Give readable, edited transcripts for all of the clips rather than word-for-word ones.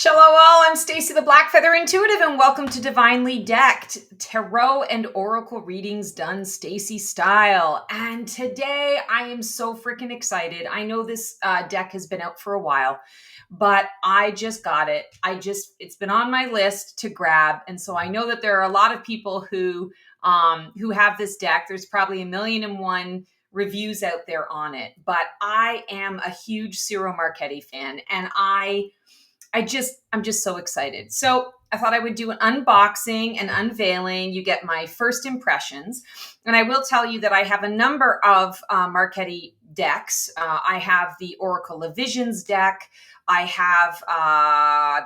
Hello all, I'm Stacy the Blackfeather Intuitive and welcome to Divinely Decked, Tarot and Oracle readings done Stacy style. And today I am so freaking excited. I know this deck has been out for a while, but I just got it. It's been on my list to grab. And so I know that there are a lot of people who have this deck. There's probably 1,000,001 reviews out there on it, but I am a huge Ciro Marchetti fan and I'm just so excited. So I thought I would do an unboxing and unveiling. You get my first impressions. And I will tell you that I have a number of Marchetti decks. I have the Oracle of Visions deck. I have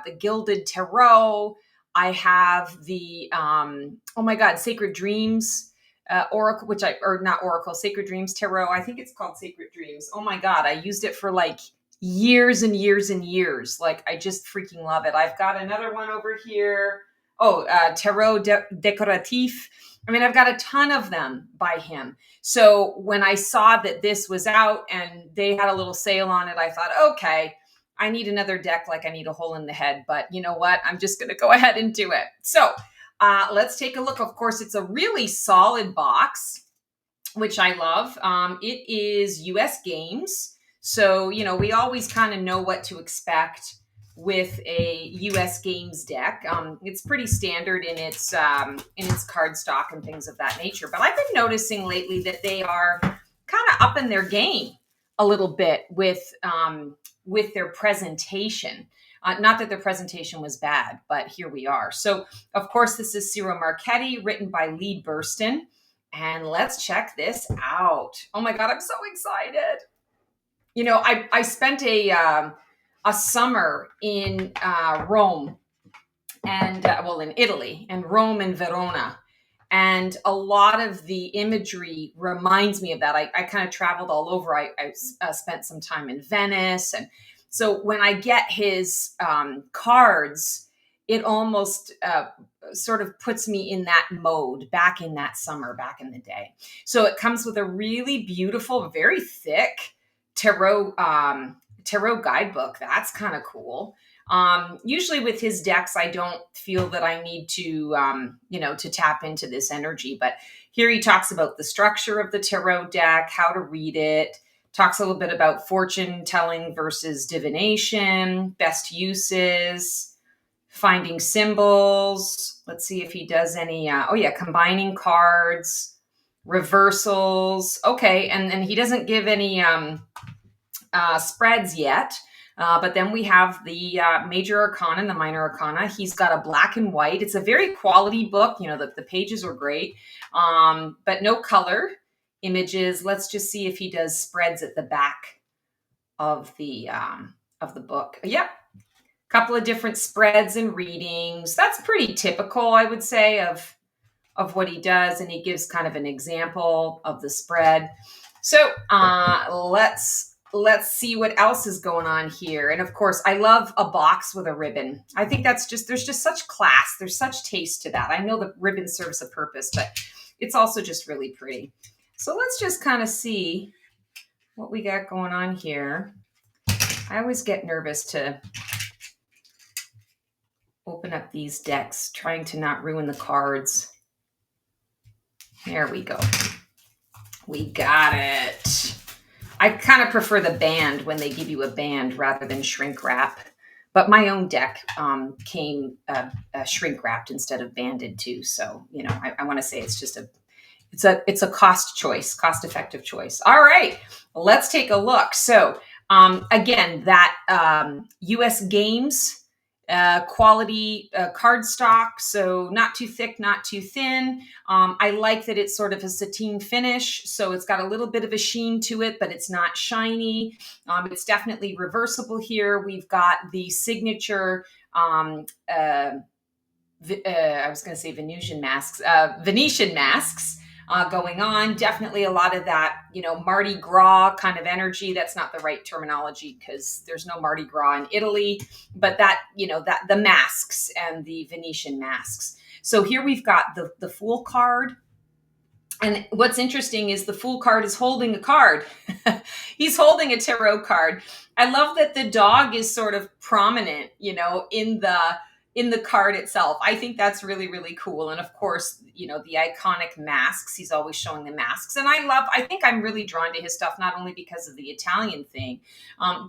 the Gilded Tarot. I have the, Sacred Dreams Oracle, Sacred Dreams Tarot. I think it's called Sacred Dreams. Oh my God, I used it for like years and years and years. Like, I just freaking love it. I've got another one over here. Tarot Decoratif. I mean, I've got a ton of them by him. So when I saw that this was out and they had a little sale on it, I thought, okay, I need another deck like I need a hole in the head. But you know what? I'm just going to go ahead and do it. So let's take a look. Of course, it's a really solid box, which I love. It is US Games. So, you know, we always kind of know what to expect with a US Games deck. It's pretty standard in its cardstock and things of that nature. But I've been noticing lately that they are kind of upping their game a little bit with their presentation. Not that their presentation was bad, but here we are. So, of course, this is Ciro Marchetti, written by Lee Burston. And let's check this out. Oh my God, I'm so excited. You know, I spent a summer in Rome and in Italy, and Rome and Verona. And a lot of the imagery reminds me of that. I kind of traveled all over. I spent some time in Venice. And so when I get his cards, it almost sort of puts me in that mode, back in that summer, back in the day. So it comes with a really beautiful, very thick tarot guidebook. That's kind of cool. Usually with his decks, I don't feel that I need to, to tap into this energy. But here he talks about the structure of the tarot deck, how to read it, talks a little bit about fortune telling versus divination, best uses, finding symbols. Let's see if he does any, combining cards, reversals. Okay, and he doesn't give any spreads yet. But then we have the major arcana and the minor arcana. He's got a black and white. It's a very quality book. You know, the pages are great, but no color images. Let's just see if he does spreads at the back of the book. Yep. Couple of different spreads and readings. That's pretty typical, I would say, of what he does. And he gives kind of an example of the spread. So let's see what else is going on here. And of course, I love a box with a ribbon. I think there's just such class. There's such taste to that. I know the ribbon serves a purpose, but it's also just really pretty. So let's just kind of see what we got going on here. I always get nervous to open up these decks, trying to not ruin the cards. There we go. We got it. I kind of prefer the band when they give you a band rather than shrink wrap. But my own deck came shrink wrapped instead of banded too. So, you know, I want to say it's just it's a cost effective choice. All right, let's take a look. So again, that US Games quality cardstock, so not too thick, not too thin. I like that it's sort of a sateen finish, so it's got a little bit of a sheen to it, but it's not shiny. It's definitely reversible here. We've got the signature, I was going to say Venetian masks, going on. Definitely a lot of that, you know, Mardi Gras kind of energy. That's not the right terminology because there's no Mardi Gras in Italy, but that, you know, that the masks and the Venetian masks. So here we've got the Fool card. And what's interesting is the Fool card is holding a card. He's holding a tarot card. I love that the dog is sort of prominent, in the card itself. I think that's really, really cool. And of course, the iconic masks. He's always showing the masks. And I think I'm really drawn to his stuff, not only because of the Italian thing,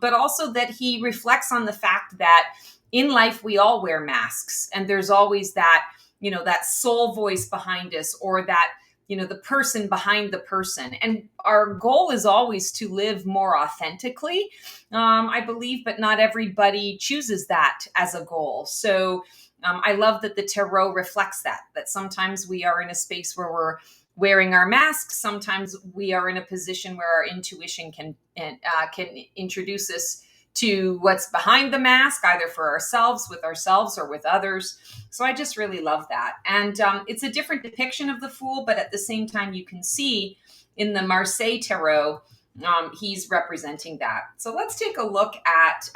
but also that he reflects on the fact that in life, we all wear masks. And there's always that, that soul voice behind us, or that, the person behind the person. And our goal is always to live more authentically, I believe, but not everybody chooses that as a goal. So I love that the tarot reflects that sometimes we are in a space where we're wearing our masks. Sometimes we are in a position where our intuition can introduce us to what's behind the mask, either for ourselves, with ourselves, or with others. So I just really love that. And it's a different depiction of the Fool, but at the same time, you can see in the Marchetti Tarot, he's representing that. So let's take a look at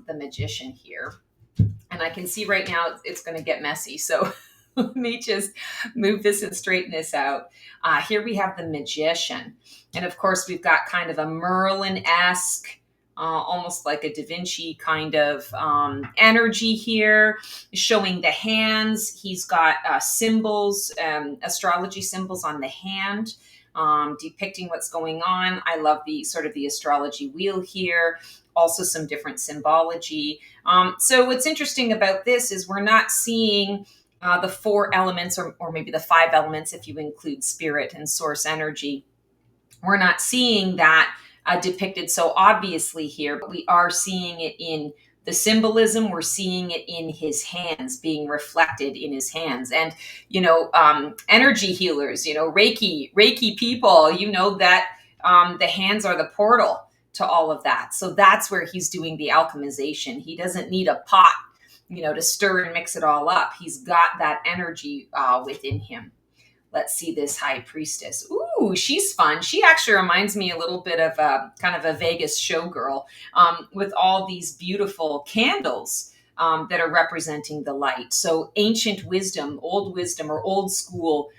the Magician here. And I can see right now it's going to get messy. So let me just move this and straighten this out. Here we have the Magician. And of course, we've got kind of a Merlin-esque, almost like a Da Vinci kind of energy here, showing the hands. He's got symbols, astrology symbols on the hand, depicting what's going on. I love the sort of the astrology wheel here. Also some different symbology. So what's interesting about this is we're not seeing the 4 elements, or maybe the 5 elements if you include spirit and source energy. We're not seeing that depicted so obviously here, but we are seeing it in the symbolism. We're seeing it in his hands, being reflected in his hands. And, energy healers, Reiki people, that the hands are the portal to all of that. So that's where he's doing the alchemization. He doesn't need a pot, to stir and mix it all up. He's got that energy within him. Let's see this High Priestess. Ooh, she's fun. She actually reminds me a little bit of a kind of a Vegas showgirl, with all these beautiful candles that are representing the light. So ancient wisdom, or old school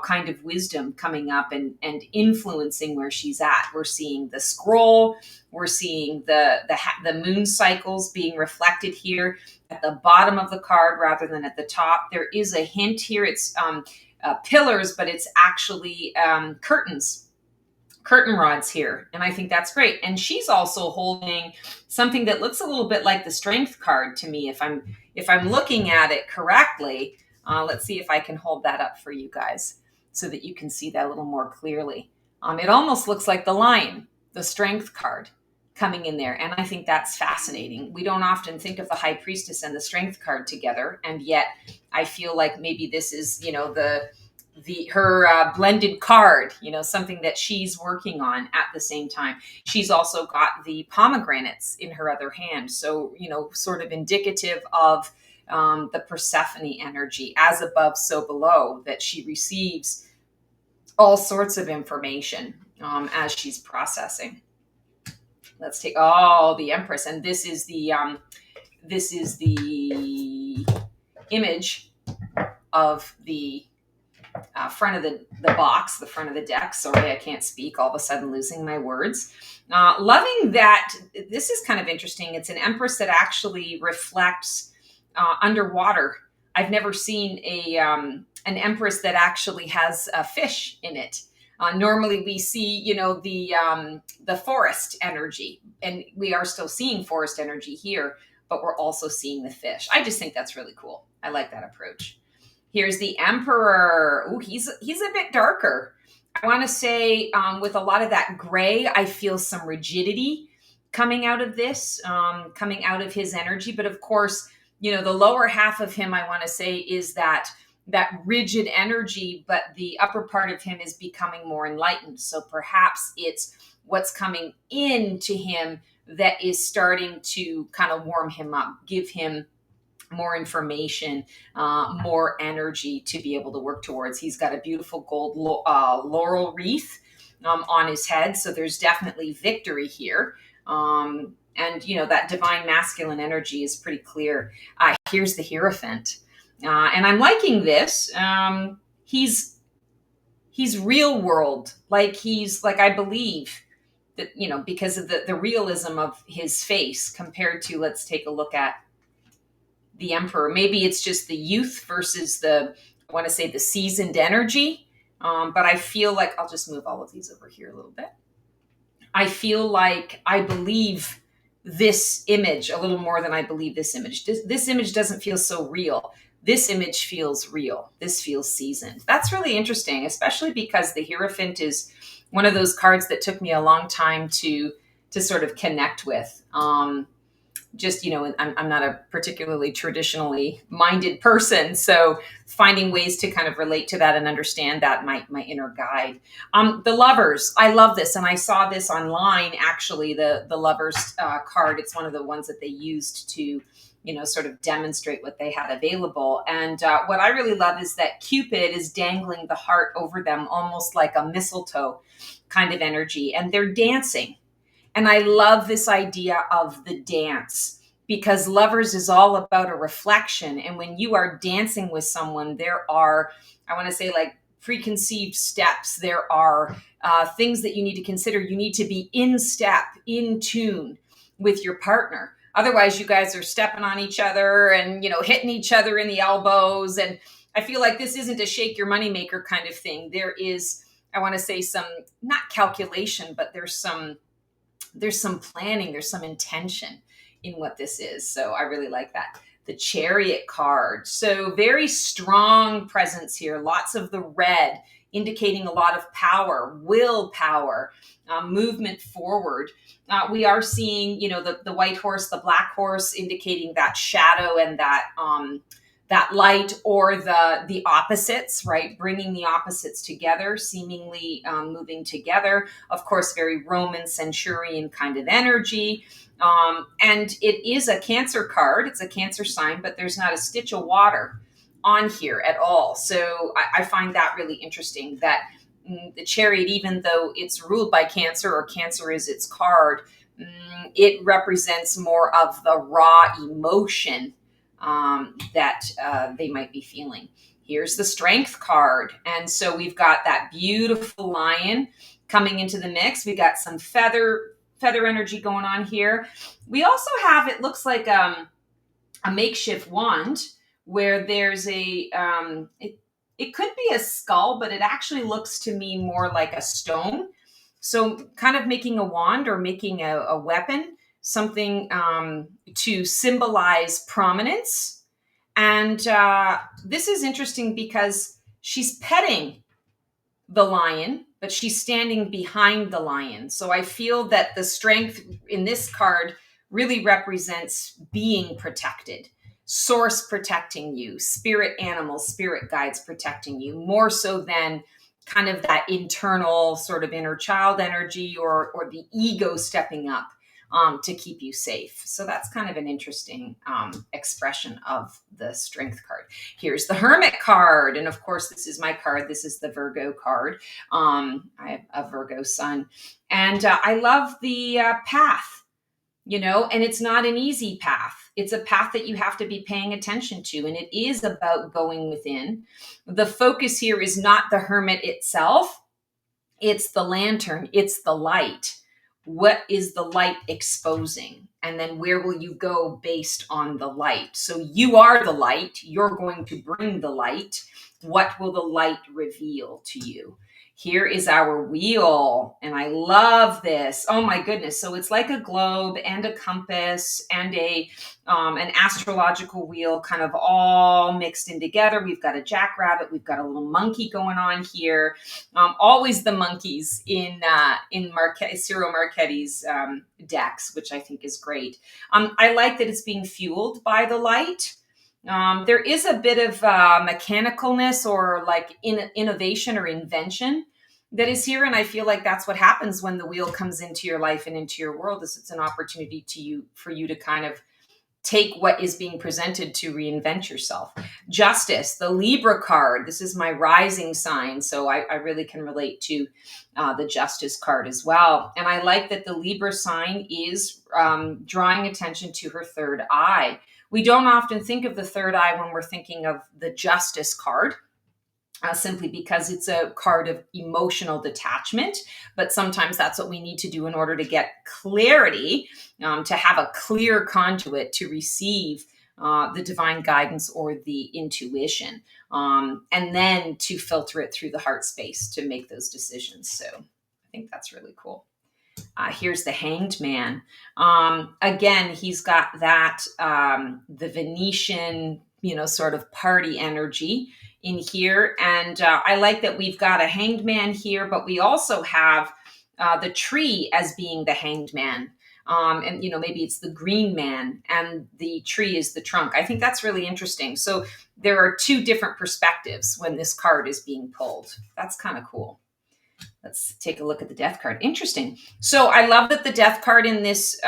kind of wisdom coming up and influencing where she's at. We're seeing the scroll. We're seeing the moon cycles being reflected here at the bottom of the card rather than at the top. There is a hint here. It's pillars, but it's actually curtain rods here. And I think that's great. And she's also holding something that looks a little bit like the Strength card to me. If I'm looking at it correctly, let's see if I can hold that up for you guys so that you can see that a little more clearly. It almost looks like the Lion, the Strength card coming in there. And I think that's fascinating. We don't often think of the High Priestess and the Strength card together. And yet I feel like maybe this is, her blended card, something that she's working on at the same time. She's also got the pomegranates in her other hand. So, sort of indicative of the Persephone energy, as above, so below, that she receives all sorts of information as she's processing. Let's take the Empress, and this is the image of the front of the box, the front of the deck. Sorry, I can't speak. All of a sudden, losing my words. Loving that. This is kind of interesting. It's an Empress that actually reflects underwater. I've never seen an Empress that actually has a fish in it. Normally we see, the forest energy, and we are still seeing forest energy here, but we're also seeing the fish. I just think that's really cool. I like that approach. Here's the Emperor. Ooh, he's a bit darker. I want to say with a lot of that gray, I feel some rigidity coming out of this, coming out of his energy. But of course, the lower half of him, I want to say, is that rigid energy, but the upper part of him is becoming more enlightened. So perhaps it's what's coming into him that is starting to kind of warm him up, give him more information, more energy to be able to work towards. He's got a beautiful gold laurel wreath on his head. So there's definitely victory here. And, that divine masculine energy is pretty clear. Here's the Hierophant. And I'm liking this. He's real world. Like I believe that, because of the realism of his face compared to, let's take a look at the Emperor. Maybe it's just the youth versus I want to say the seasoned energy. But I feel like I'll just move all of these over here a little bit. I feel like I believe this image a little more than I believe this image. This image doesn't feel so real. This image feels real. This feels seasoned. That's really interesting, especially because the Hierophant is one of those cards that took me a long time to sort of connect with. I'm not a particularly traditionally minded person, so finding ways to kind of relate to that and understand that, my inner guide. The Lovers, I love this, and I saw this online, actually, the Lovers card. It's one of the ones that they used to sort of demonstrate what they had available. And what I really love is that Cupid is dangling the heart over them, almost like a mistletoe kind of energy, and they're dancing. And I love this idea of the dance, because Lovers is all about a reflection. And when you are dancing with someone, there are, I want to say, like preconceived steps. There are things that you need to consider. You need to be in step, in tune with your partner. Otherwise, you guys are stepping on each other and, hitting each other in the elbows. And I feel like this isn't a shake your moneymaker kind of thing. There is, I want to say, some, not calculation, but there's some planning, there's some intention in what this is. So I really like that. The Chariot card. So very strong presence here. Lots of the red, indicating a lot of power, willpower, movement forward. We are seeing, the white horse, the black horse, indicating that shadow and that light, or the opposites, right? Bringing the opposites together, seemingly moving together. Of course, very Roman centurion kind of energy. And it is a Cancer card. It's a Cancer sign, but there's not a stitch of water on here at all. So I find that really interesting, that the Chariot, even though it's ruled by Cancer, or Cancer is its card, it represents more of the raw emotion that they might be feeling. Here's the Strength card. And so we've got that beautiful lion coming into the mix. We got some feather energy going on here. We also have, it looks like a makeshift wand, where there's it could be a skull, but it actually looks to me more like a stone. So kind of making a wand, or making a weapon, something to symbolize prominence. And this is interesting because she's petting the lion, but she's standing behind the lion. So I feel that the Strength in this card really represents being protected, source protecting you, spirit animals, spirit guides protecting you, more so than kind of that internal sort of inner child energy, or the ego stepping up to keep you safe. So that's kind of an interesting expression of the Strength card. Here's the Hermit card. And of course, this is my card. This is the Virgo card. I have a Virgo sun. And I love the path, and it's not an easy path. It's a path that you have to be paying attention to. And it is about going within. The focus here is not the Hermit itself. It's the lantern. It's the light. What is the light exposing? And then where will you go based on the light? So you are the light. You're going to bring the light. What will the light reveal to you? Here is our wheel, and I love this. Oh my goodness. So it's like a globe and a compass and an astrological wheel, kind of all mixed in together. We've got a jackrabbit. We've got a little monkey going on here. Always the monkeys in Ciro Marchetti's decks, which I think is great. I like that it's being fueled by the light. There is a bit of mechanicalness, or like innovation or invention that is here. And I feel like that's what happens when the wheel comes into your life and into your world, is it's an opportunity for you to kind of take what is being presented to reinvent yourself. Justice, the Libra card. This is my rising sign, so I really can relate to the Justice card as well. And I like that the Libra sign is drawing attention to her third eye. We don't often think of the third eye when we're thinking of the Justice card. simply because it's a card of emotional detachment. But sometimes that's what we need to do in order to get clarity, to have a clear conduit to receive the divine guidance or the intuition, and then to filter it through the heart space to make those decisions. So I think that's really cool. Here's the Hanged Man. Again, he's got that the Venetian, sort of party energy in here. And I like that we've got a Hanged Man here, but we also have the tree as being the Hanged Man. And maybe it's the green man and the tree is the trunk. I think that's really interesting. So there are two different perspectives when this card is being pulled. That's kind of cool. Let's take a look at the death card. Interesting. So I love that the death card in this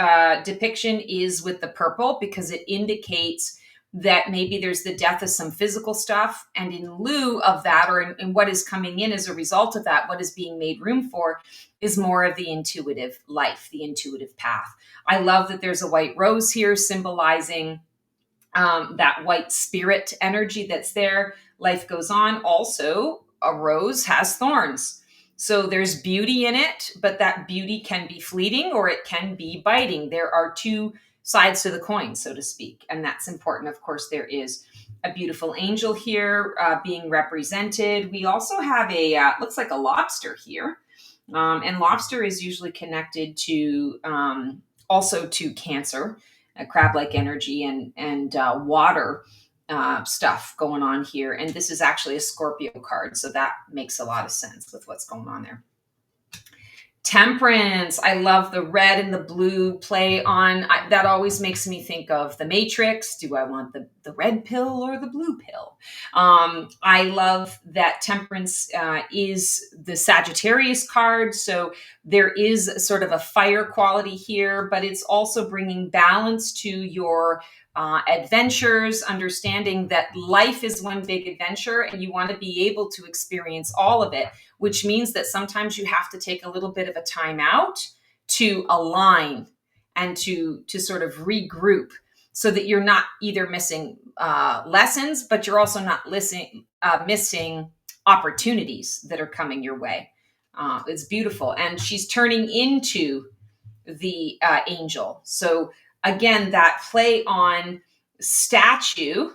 depiction is with the purple, because it indicates that maybe there's the death of some physical stuff. And in lieu of that, or in what is coming in as a result of that, what is being made room for is more of the intuitive life, the intuitive path. I love that there's a white rose here symbolizing that white spirit energy that's there. Life goes on. Also, a rose has thorns. So there's beauty in it, but that beauty can be fleeting or it can be biting. There are two sides to the coin, so to speak. And that's important. Of course, there is a beautiful angel here being represented. We also have looks like a lobster here. And lobster is usually connected to also to Cancer, crab-like energy and water stuff going on here. And this is actually a Scorpio card, so that makes a lot of sense with what's going on there. Temperance. I love the red and the blue play on. That always makes me think of the Matrix. Do I want the red pill or the blue pill? I love that Temperance is the Sagittarius card. So there is sort of a fire quality here, but it's also bringing balance to your adventures, understanding that life is one big adventure and you want to be able to experience all of it, which means that sometimes you have to take a little bit of a time out to align and to sort of regroup, so that you're not either missing lessons, but you're also not missing opportunities that are coming your way. It's beautiful. And she's turning into the angel. So again, that play on statue,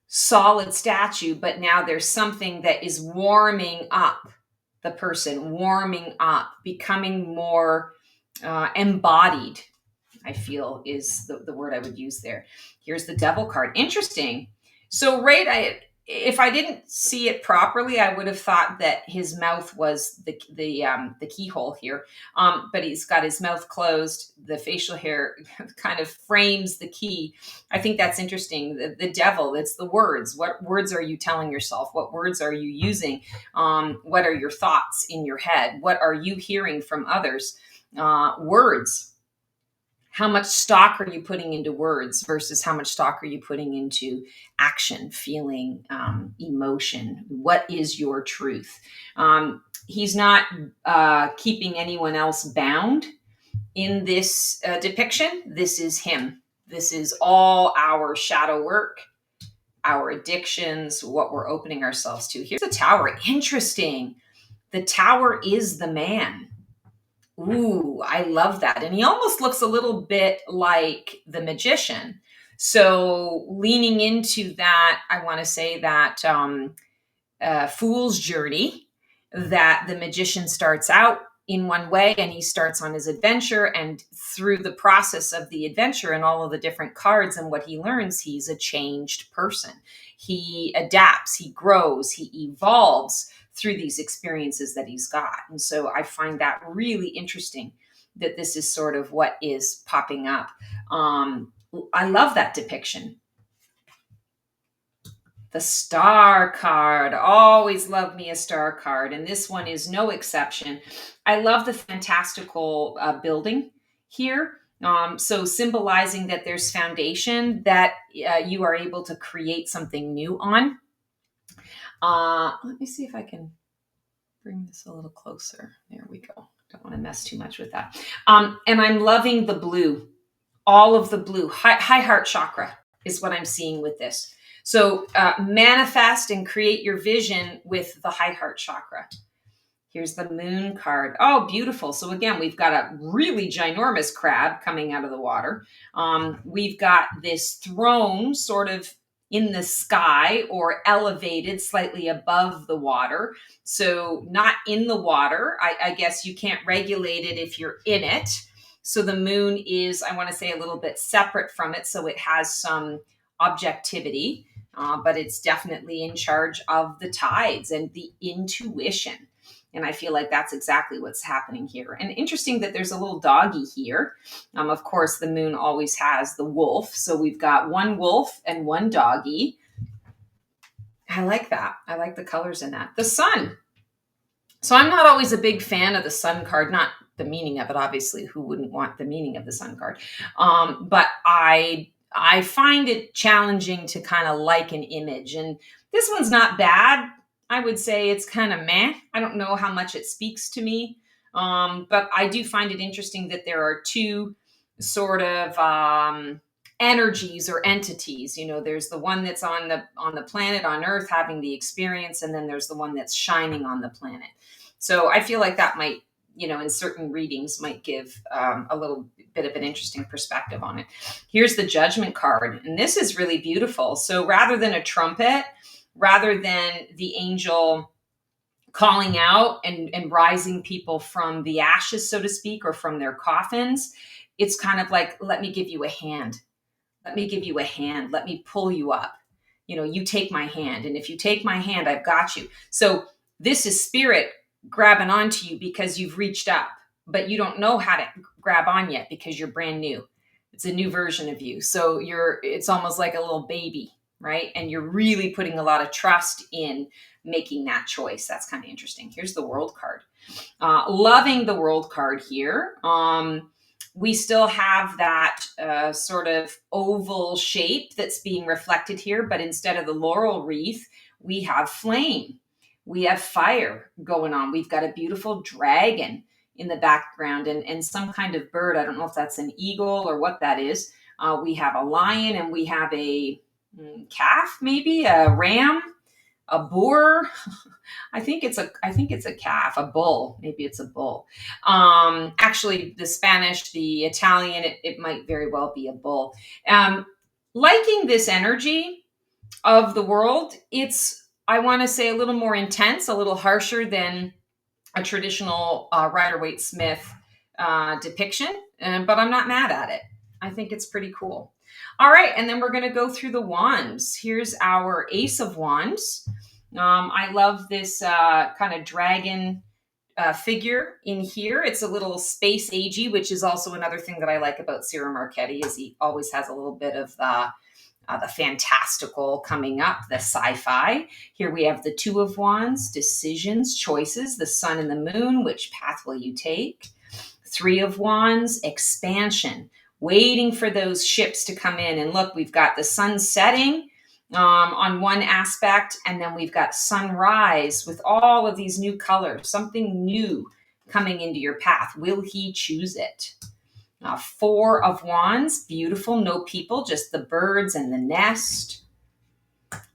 solid statue, but now there's something that is warming up the person, warming up, becoming more embodied, I feel is the word I would use there. Here's the Devil card. Interesting. So if I didn't see it properly, I would have thought that his mouth was the keyhole here. But he's got his mouth closed. The facial hair kind of frames the key. I think that's interesting. The devil, it's the words. What words are you telling yourself? What words are you using? What are your thoughts in your head? What are you hearing from others? Words. How much stock are you putting into words versus how much stock are you putting into action, feeling, emotion? What is your truth? He's not keeping anyone else bound in this depiction. This is him. This is all our shadow work, our addictions, what we're opening ourselves to. Here's the Tower. Interesting. The Tower is the man. Ooh, I love that. And he almost looks a little bit like the Magician. So leaning into that, I want to say that fool's journey, that the Magician starts out in one way and he starts on his adventure, and through the process of the adventure and all of the different cards and what he learns, he's a changed person. He adapts, he grows, he evolves through these experiences that he's got. And so I find that really interesting, that this is sort of what is popping up. I love that depiction. The Star card. Always love me a Star card. And this one is no exception. I love the fantastical building here. So symbolizing that there's foundation that you are able to create something new on. Let me see if I can bring this a little closer. There we go. Don't want to mess too much with that. And I'm loving the blue, all of the blue. High heart chakra is what I'm seeing with this. So manifest and create your vision with the high heart chakra. Here's the moon card. Oh, beautiful. So again, we've got a really ginormous crab coming out of the water. We've got this throne sort of in the sky or elevated slightly above the water. So not in the water. I guess you can't regulate it if you're in it. So the moon is, I want to say, a little bit separate from it. So it has some objectivity, but it's definitely in charge of the tides and the intuition. And I feel like that's exactly what's happening here. And interesting that there's a little doggy here. Of course, the moon always has the wolf. So we've got one wolf and one doggy. I like that. I like the colors in that. The sun. So I'm not always a big fan of the sun card, not the meaning of it. Obviously, who wouldn't want the meaning of the sun card? But I find it challenging to kind of like an image. And this one's not bad. I would say it's kind of meh. I don't know how much it speaks to me. But I do find it interesting that there are two sort of energies or entities. You know, there's the one that's on the planet, on Earth, having the experience, and then there's the one that's shining on the planet. So I feel like that might, you know, in certain readings might give a little bit of an interesting perspective on it. Here's the Judgment card, and this is really beautiful. So rather than a trumpet, rather than the angel calling out and rising people from the ashes, so to speak, or from their coffins, it's kind of like, let me give you a hand. Let me give you a hand. Let me pull you up. You know, you take my hand. And if you take my hand, I've got you. So this is spirit grabbing onto you because you've reached up, but you don't know how to grab on yet because you're brand new. It's a new version of you. So it's almost like a little baby, right? And you're really putting a lot of trust in making that choice. That's kind of interesting. Here's the World card. Loving the World card here. We still have that sort of oval shape that's being reflected here, but instead of the laurel wreath, we have flame. We have fire going on. We've got a beautiful dragon in the background and some kind of bird. I don't know if that's an eagle or what that is. We have a lion and we have a calf, maybe a ram, a boar. I think it's a calf, a bull. Maybe it's a bull. Actually, the Spanish, the Italian, it might very well be a bull. Liking this energy of the world, it's, I want to say, a little more intense, a little harsher than a traditional Rider-Waite-Smith depiction, but I'm not mad at it. I think it's pretty cool. All right, and then we're going to go through the wands. Here's our Ace of Wands. I love this kind of dragon figure in here. It's a little space agey, which is also another thing that I like about Ciro Marchetti, is he always has a little bit of the fantastical coming up, the sci-fi. Here we have the Two of Wands, decisions, choices, the sun and the moon, which path will you take? Three of Wands, expansion, waiting for those ships to come in. And look, we've got the sun setting on one aspect, and then we've got sunrise with all of these new colors, something new coming into your path. Will he choose it? Four of Wands, beautiful, no people, just the birds and the nest.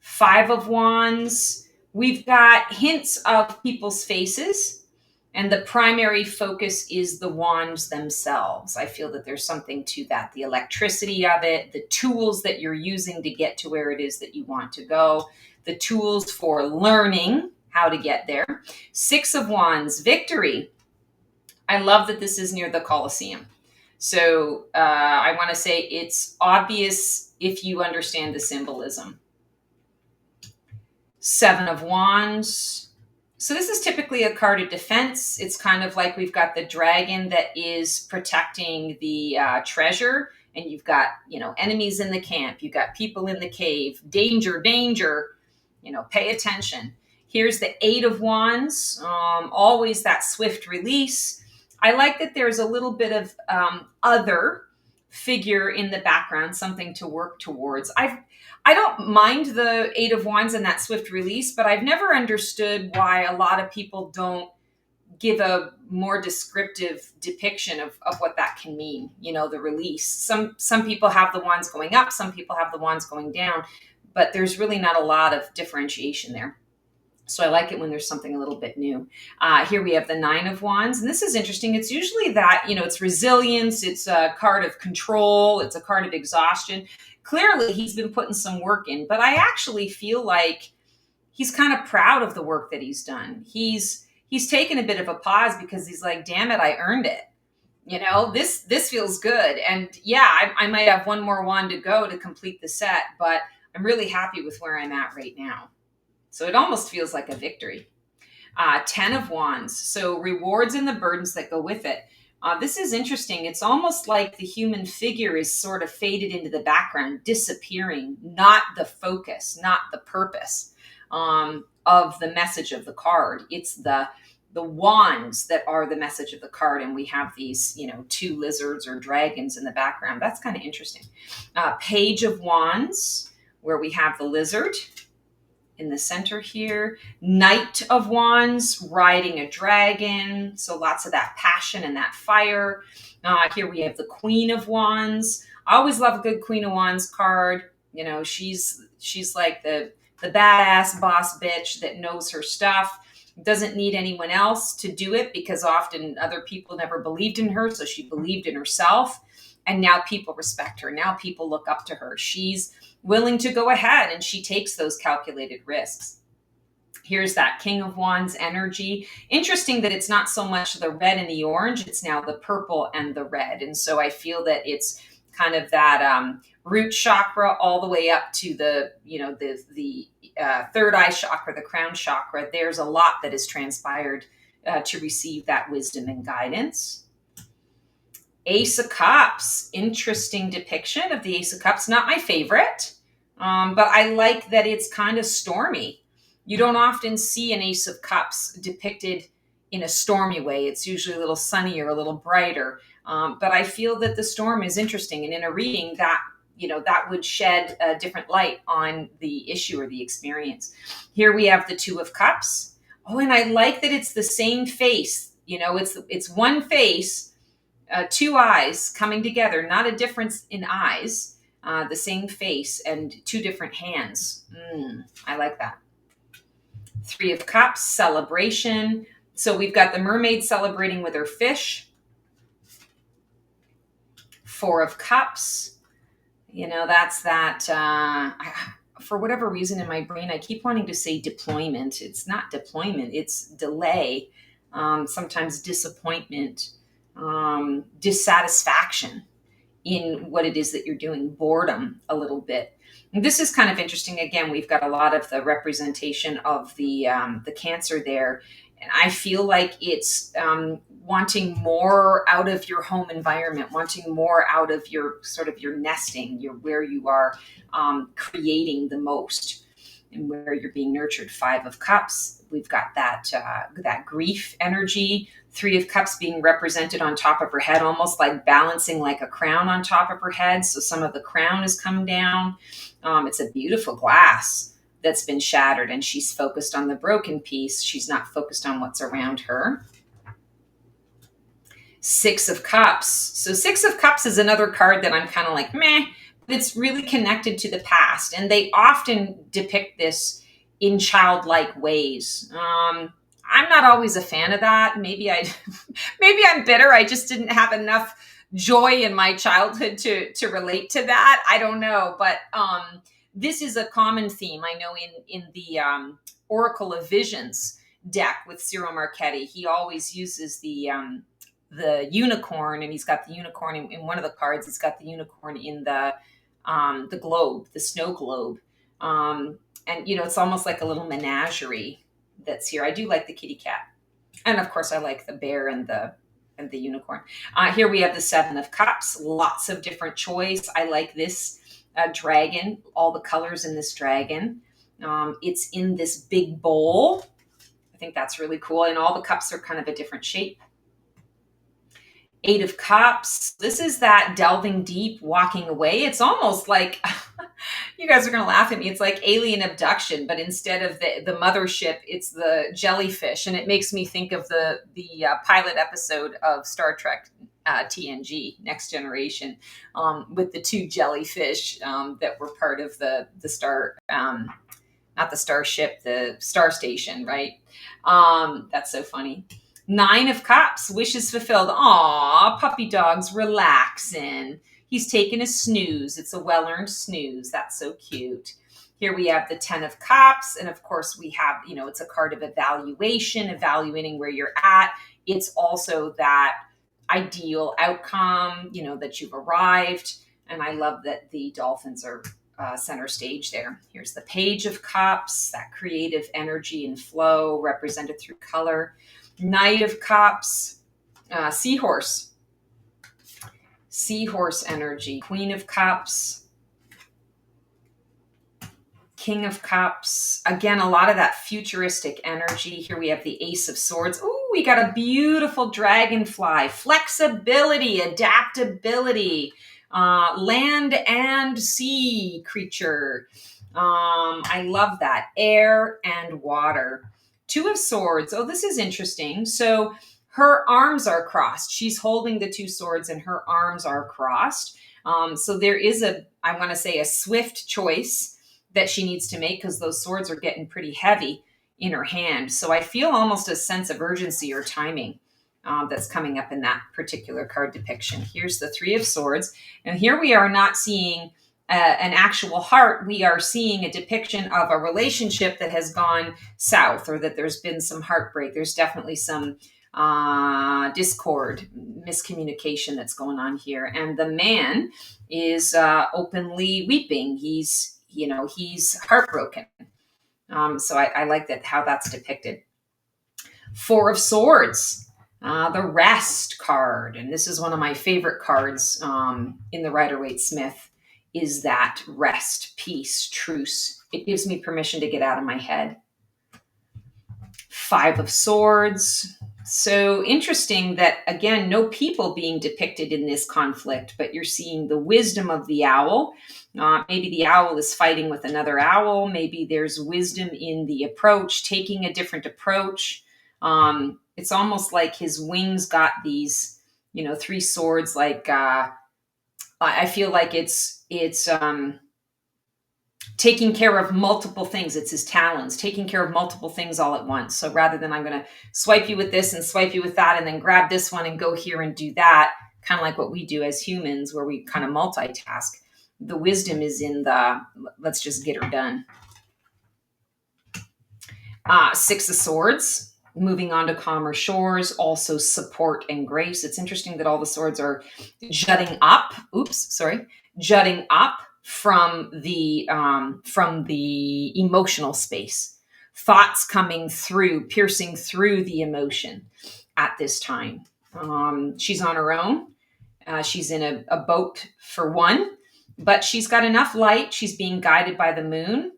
Five of Wands, we've got hints of people's faces, and the primary focus is the wands themselves. I feel that there's something to that, the electricity of it, the tools that you're using to get to where it is that you want to go, the tools for learning how to get there. Six of Wands, victory. I love that this is near the Colosseum. So I want to say it's obvious if you understand the symbolism. Seven of Wands. So this is typically a card of defense. It's kind of like we've got the dragon that is protecting the treasure, and you've got, you know, enemies in the camp. You've got people in the cave. Danger, danger. You know, pay attention. Here's the Eight of Wands. Always that swift release. I like that there's a little bit of other figure in the background, something to work towards. I don't mind the Eight of Wands and that swift release, but I've never understood why a lot of people don't give a more descriptive depiction of what that can mean, you know, the release. Some people have the wands going up, some people have the wands going down. but there's really not a lot of differentiation there. So I like it when there's something a little bit new. Here we have the Nine of Wands, and this is interesting. It's usually that, it's resilience, it's a card of control, it's a card of exhaustion. Clearly, he's been putting some work in, but I actually feel like he's kind of proud of the work that he's done. He's taken a bit of a pause because he's like, damn it, I earned it. This feels good. And yeah, I might have one more wand to go to complete the set, but I'm really happy with where I'm at right now. So it almost feels like a victory. 10 of Wands. So rewards and the burdens that go with it. This is interesting. It's almost like the human figure is sort of faded into the background, disappearing, not the focus, not the purpose of the message of the card. It's the wands that are the message of the card. And we have these, two lizards or dragons in the background. That's kind of interesting. Page of Wands, where we have the lizard in the center here. Knight of Wands, riding a dragon. So lots of that passion and that fire. Here we have the Queen of Wands. I always love a good Queen of Wands card. She's like the badass boss bitch that knows her stuff, doesn't need anyone else to do it because often other people never believed in her. So she believed in herself. And now people respect her. Now people look up to her. She's willing to go ahead and she takes those calculated risks. Here's that King of Wands energy. Interesting that it's not so much the red and the orange. It's now the purple and the red. And so I feel that it's kind of that root chakra all the way up to the third eye chakra, the crown chakra. There's a lot that has transpired to receive that wisdom and guidance. Ace of Cups, interesting depiction of the Ace of Cups. Not my favorite, but I like that it's kind of stormy. You don't often see an Ace of Cups depicted in a stormy way. It's usually a little sunnier, a little brighter. But I feel that the storm is interesting. And in a reading that would shed a different light on the issue or the experience. Here we have the Two of Cups. Oh, and I like that it's the same face. It's one face, two eyes coming together, not a difference in eyes, the same face and two different hands. I like that. Three of Cups, celebration. So we've got the mermaid celebrating with her fish. Four of Cups. That's that. For whatever reason in my brain, I keep wanting to say deployment. It's not deployment, it's delay. Sometimes disappointment. Dissatisfaction in what it is that you're doing, boredom a little bit. And this is kind of interesting. Again, we've got a lot of the representation of the Cancer there. And I feel like it's wanting more out of your home environment, wanting more out of your sort of your nesting, where you are creating the most and where you're being nurtured. Five of Cups. We've got that grief energy. Three of Cups being represented on top of her head, almost like balancing like a crown on top of her head. So some of the crown has come down. It's a beautiful glass that's been shattered, and she's focused on the broken piece. She's not focused on what's around her. Six of Cups. So Six of Cups is another card that I'm kind of like, meh. It's really connected to the past, and they often depict this in childlike ways. I'm not always a fan of that. Maybe I'm bitter. I just didn't have enough joy in my childhood to relate to that. I don't know, but this is a common theme. I know in the Oracle of Visions deck with Cyril Marchetti, he always uses the unicorn, and he's got the unicorn in one of the cards. He's got the unicorn in the globe, the snow globe. And, it's almost like a little menagerie that's here. I do like the kitty cat. And of course I like the bear and the unicorn. Here we have the Seven of Cups, lots of different choice. I like this dragon, all the colors in this dragon. It's in this big bowl. I think that's really cool. And all the cups are kind of a different shape. Eight of Cups. This is that delving deep, walking away. It's almost like, you guys are going to laugh at me. It's like alien abduction, but instead of the mothership, it's the jellyfish. And it makes me think of the pilot episode of Star Trek TNG, Next Generation, with the two jellyfish that were part of the star, not the starship, the star station, right? That's so funny. 9 of Cups, wishes fulfilled. Aw, puppy dog's relaxing. He's taking a snooze. It's a well-earned snooze. That's so cute. Here we have the 10 of Cups. And of course we have, it's a card of evaluation, evaluating where you're at. It's also that ideal outcome, that you've arrived. And I love that the dolphins are center stage there. Here's the Page of Cups, that creative energy and flow represented through color. Knight of Cups, seahorse energy. Queen of Cups, King of Cups. Again, a lot of that futuristic energy. Here we have the Ace of Swords. Ooh, we got a beautiful dragonfly. Flexibility, adaptability, land and sea creature. I love that. Air and water. 2 of Swords. Oh, this is interesting. So her arms are crossed. She's holding the 2 swords and her arms are crossed. So there is I want to say a swift choice that she needs to make because those swords are getting pretty heavy in her hand. So I feel almost a sense of urgency or timing that's coming up in that particular card depiction. Here's the 3 of Swords. And here we are not seeing an actual heart. We are seeing a depiction of a relationship that has gone south, or that there's been some heartbreak. There's definitely some discord, miscommunication that's going on here. And the man is openly weeping. He's heartbroken. So I like that, how that's depicted. 4 of Swords. The Rest card, and this is one of my favorite cards in the Rider-Waite-Smith, is that rest, peace, truce. It gives me permission to get out of my head. 5 of Swords. So interesting that, again, no people being depicted in this conflict, but you're seeing the wisdom of the owl. Maybe the owl is fighting with another owl. Maybe there's wisdom in the approach, taking a different approach. It's almost like his wings got these, 3 swords. Like I feel like it's taking care of multiple things. It's his talons, taking care of multiple things all at once. So rather than I'm going to swipe you with this and swipe you with that and then grab this one and go here and do that, kind of like what we do as humans, where we kind of multitask. The wisdom is in the let's just get her done. 6 of Swords. Moving on to calmer shores, also support and grace. It's interesting that all the swords are jutting up. Jutting up from the emotional space. Thoughts coming through, piercing through the emotion at this time. She's on her own. She's in a boat for one, but she's got enough light. She's being guided by the moon,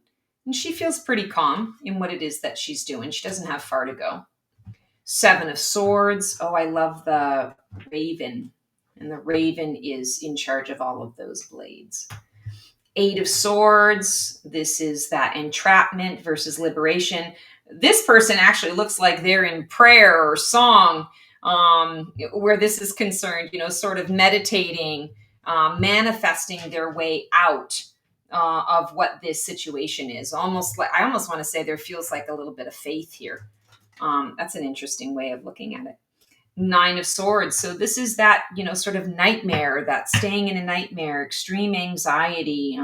and she feels pretty calm in what it is that she's doing. She doesn't have far to go. 7 of Swords. Oh, I love the raven. And the raven is in charge of all of those blades. 8 of Swords. This is that entrapment versus liberation. This person actually looks like they're in prayer or song, where this is concerned, sort of meditating, manifesting their way out of what this situation is. I almost want to say there feels like a little bit of faith here. That's an interesting way of looking at it. 9 of Swords. So this is that, sort of nightmare, that staying in a nightmare, extreme anxiety,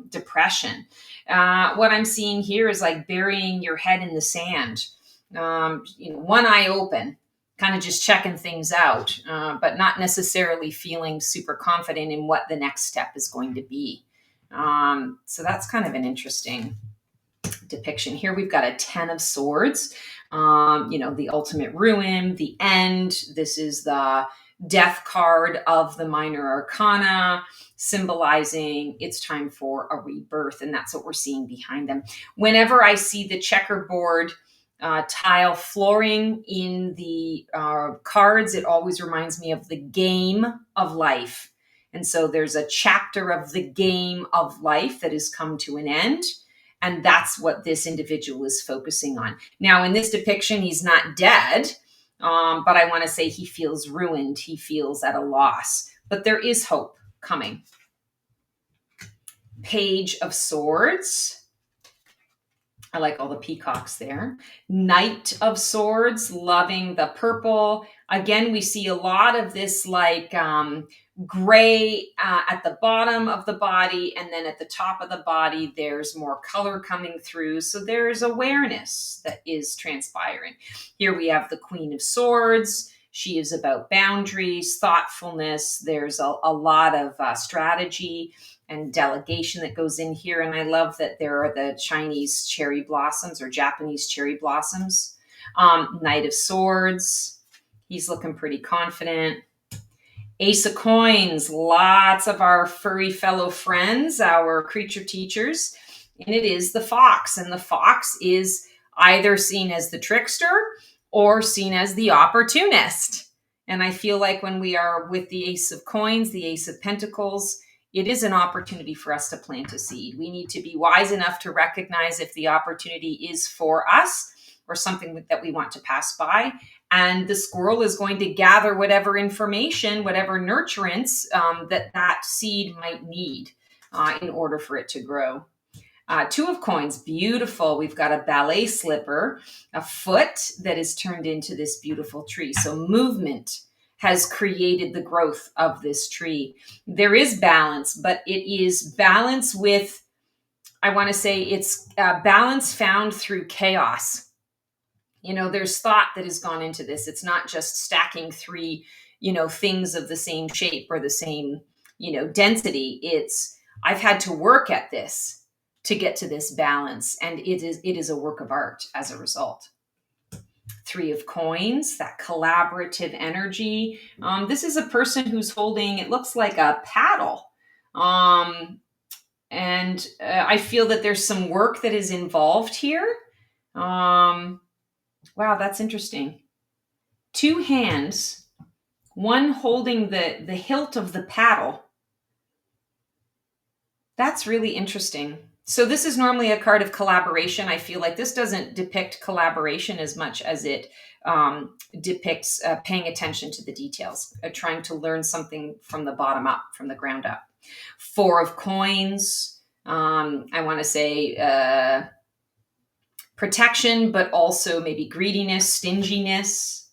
depression. What I'm seeing here is like burying your head in the sand. One eye open, kind of just checking things out, but not necessarily feeling super confident in what the next step is going to be. So that's kind of an interesting depiction. Here we've got a 10 of Swords. The ultimate ruin, the end. This is the death card of the minor arcana, symbolizing it's time for a rebirth. And that's what we're seeing behind them. Whenever I see the checkerboard tile flooring in the cards, it always reminds me of the game of life. And so there's a chapter of the game of life that has come to an end. And that's what this individual is focusing on. Now, in this depiction, he's not dead. But I want to say he feels ruined. He feels at a loss. But there is hope coming. Page of Swords. I like all the peacocks there. Knight of Swords, loving the purple. Again, we see a lot of this like gray at the bottom of the body, and then at the top of the body, there's more color coming through. So there's awareness that is transpiring. Here we have the Queen of Swords. She is about boundaries, thoughtfulness. There's a lot of strategy and delegation that goes in here. And I love that there are the Chinese cherry blossoms or Japanese cherry blossoms. Knight of Swords. He's looking pretty confident. Ace of Coins. Lots of our furry fellow friends, our creature teachers. And it is the fox. And the fox is either seen as the trickster or seen as the opportunist. And I feel like when we are with the Ace of Coins, the Ace of Pentacles, it is an opportunity for us to plant a seed. We need to be wise enough to recognize if the opportunity is for us or something that we want to pass by. And the squirrel is going to gather whatever information, whatever nurturance that seed might need in order for it to grow. Two of Coins, beautiful. We've got a ballet slipper, a foot that is turned into this beautiful tree. So movement has created the growth of this tree. There is balance, but it is balance with, I want to say it's balance found through chaos. You know, there's thought that has gone into this. It's not just stacking three, things of the same shape or the same, density. It's, I've had to work at this to get to this balance. And it is a work of art as a result. Three of Coins, that collaborative energy. This is a person who's holding, it looks like a paddle. And I feel that there's some work that is involved here. Wow, that's interesting. Two hands, one holding the hilt of the paddle. That's really interesting. So this is normally a card of collaboration. I feel like this doesn't depict collaboration as much as it depicts paying attention to the details, trying to learn something from the bottom up, from the ground up. Four of Coins. I want to say protection, but also maybe greediness, stinginess.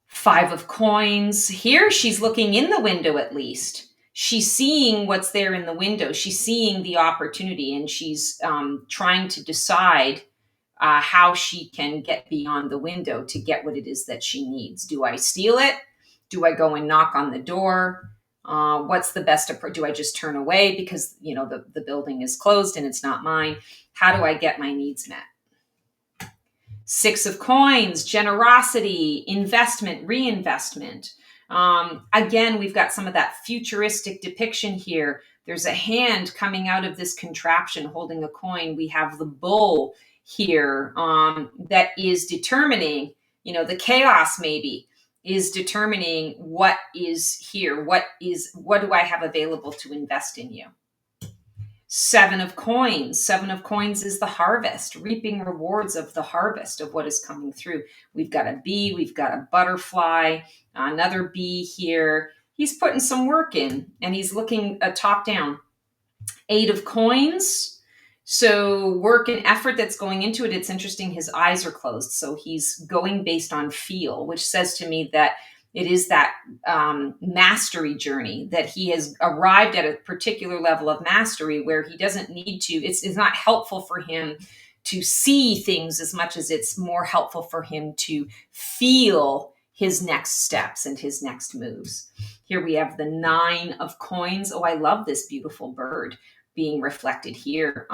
Five of Coins. Here she's looking in the window at least. She's seeing what's there in the window. She's seeing the opportunity, and she's trying to decide how she can get beyond the window to get what it is that she needs. Do I steal it? Do I go and knock on the door? What's the best approach? Do I just turn away because, the building is closed and it's not mine? How do I get my needs met? Six of Coins, generosity, investment, reinvestment. Again, we've got some of that futuristic depiction here. There's a hand coming out of this contraption holding a coin. We have the bull here that is determining, the chaos maybe is determining what is here. What do I have available to invest in you? Seven of Coins. Seven of Coins is the harvest, reaping rewards of the harvest of what is coming through. We've got a bee, we've got a butterfly, another bee here. He's putting some work in, and he's looking top down. Eight of Coins. So work and effort that's going into it. It's interesting. His eyes are closed. So he's going based on feel, which says to me that it is that mastery journey, that he has arrived at a particular level of mastery where he doesn't need to, it's not helpful for him to see things as much as it's more helpful for him to feel his next steps and his next moves. Here we have the Nine of Coins. Oh, I love this beautiful bird being reflected here.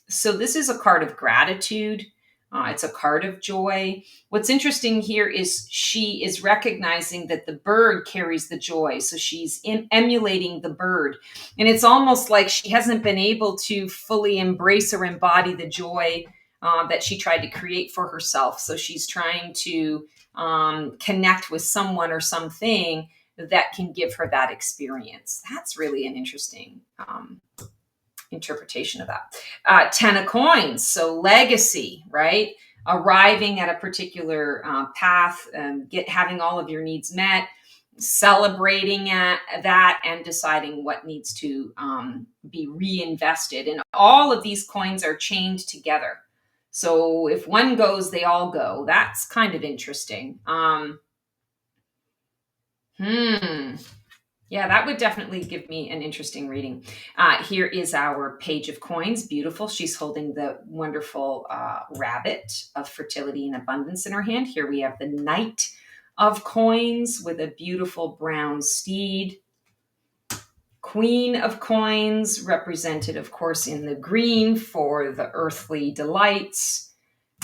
So this is a card of gratitude. It's a card of joy. What's interesting here is she is recognizing that the bird carries the joy. So she's emulating the bird. And it's almost like she hasn't been able to fully embrace or embody the joy that she tried to create for herself. So she's trying to connect with someone or something that can give her that experience. That's really an interesting interpretation of that. 10 of Coins, so legacy, right? arriving at a particular path, having all of your needs met, celebrating that, and deciding what needs to be reinvested. And all of these coins are chained together. So if one goes, they all go. That's kind of interesting. Yeah, that would definitely give me an interesting reading. Here is our page of coins. Beautiful. She's holding the wonderful rabbit of fertility and abundance in her hand. Here we have the Knight of Coins with a beautiful brown steed. Queen of Coins, represented, of course, in the green for the earthly delights.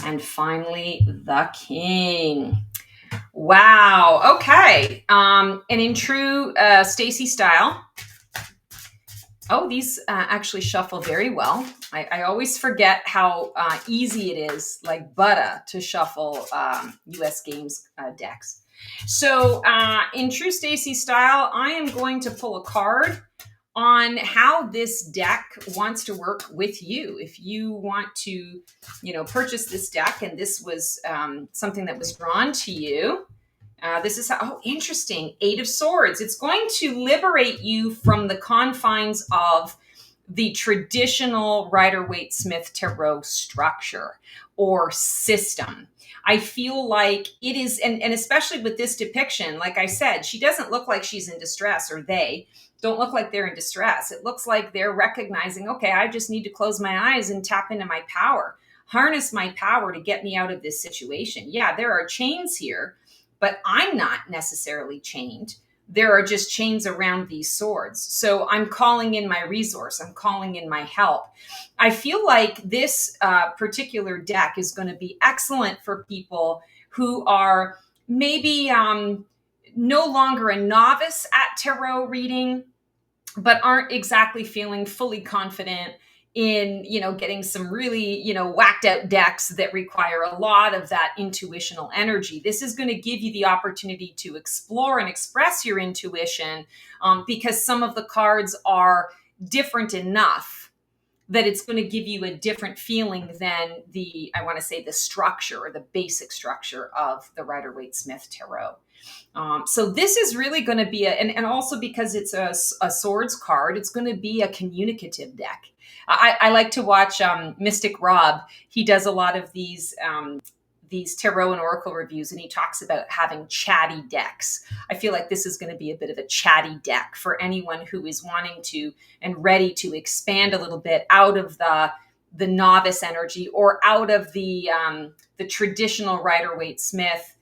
And finally, the King. Wow. Okay. And in true Stacey style, these actually shuffle very well. I always forget how easy it is, like butter, to shuffle US Games decks. So in true Stacey style, I am going to pull a card on how this deck wants to work with you. If you want to, purchase this deck, and this was something that was drawn to you, this is how, interesting. 8 of Swords. It's going to liberate you from the confines of the traditional Rider-Waite-Smith Tarot structure or system. I feel like it is, and especially with this depiction, like I said, she doesn't look like she's in distress, or they don't look like they're in distress. It looks like they're recognizing, okay, I just need to close my eyes and tap into my power, harness my power to get me out of this situation. Yeah, there are chains here, but I'm not necessarily chained. There are just chains around these swords. So I'm calling in my resource. I'm calling in my help. I feel like this particular deck is going to be excellent for people who are maybe no longer a novice at tarot reading, but aren't exactly feeling fully confident in, getting some really, whacked out decks that require a lot of that intuitional energy. This is going to give you the opportunity to explore and express your intuition, because some of the cards are different enough that it's going to give you a different feeling than the structure, or the basic structure of the Rider-Waite-Smith Tarot. So this is really going to be and also because it's a swords card, it's going to be a communicative deck. I like to watch Mystic Rob. He does a lot of these tarot and oracle reviews, and he talks about having chatty decks. I feel like this is going to be a bit of a chatty deck for anyone who is wanting to and ready to expand a little bit out of the novice energy, or out of the traditional Rider-Waite-Smith,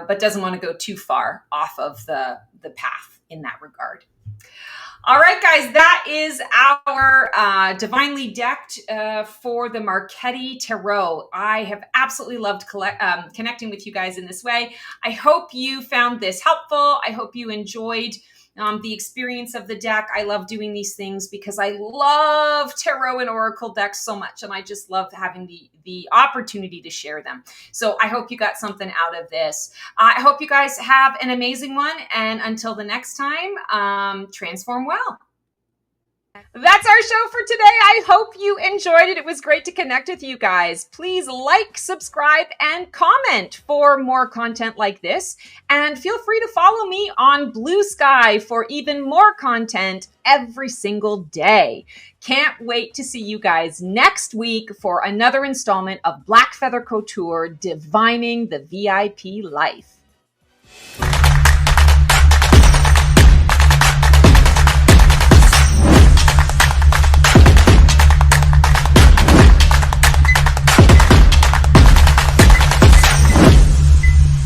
but doesn't want to go too far off of the path in that regard. All right, guys, that is our Divinely Decked for the Marchetti Tarot. I have absolutely loved connecting with you guys in this way. I hope you found this helpful. I hope you enjoyed the experience of the deck. I love doing these things because I love tarot and oracle decks so much, and I just love having the opportunity to share them. So I hope you got something out of this. I hope you guys have an amazing one, and until the next time, transform well. That's our show for today. I hope you enjoyed it. It was great to connect with you guys. Please like, subscribe, and comment for more content like this. And feel free to follow me on Blue Sky for even more content every single day. Can't wait to see you guys next week for another installment of Black Feather Couture, Divining the VIP Life.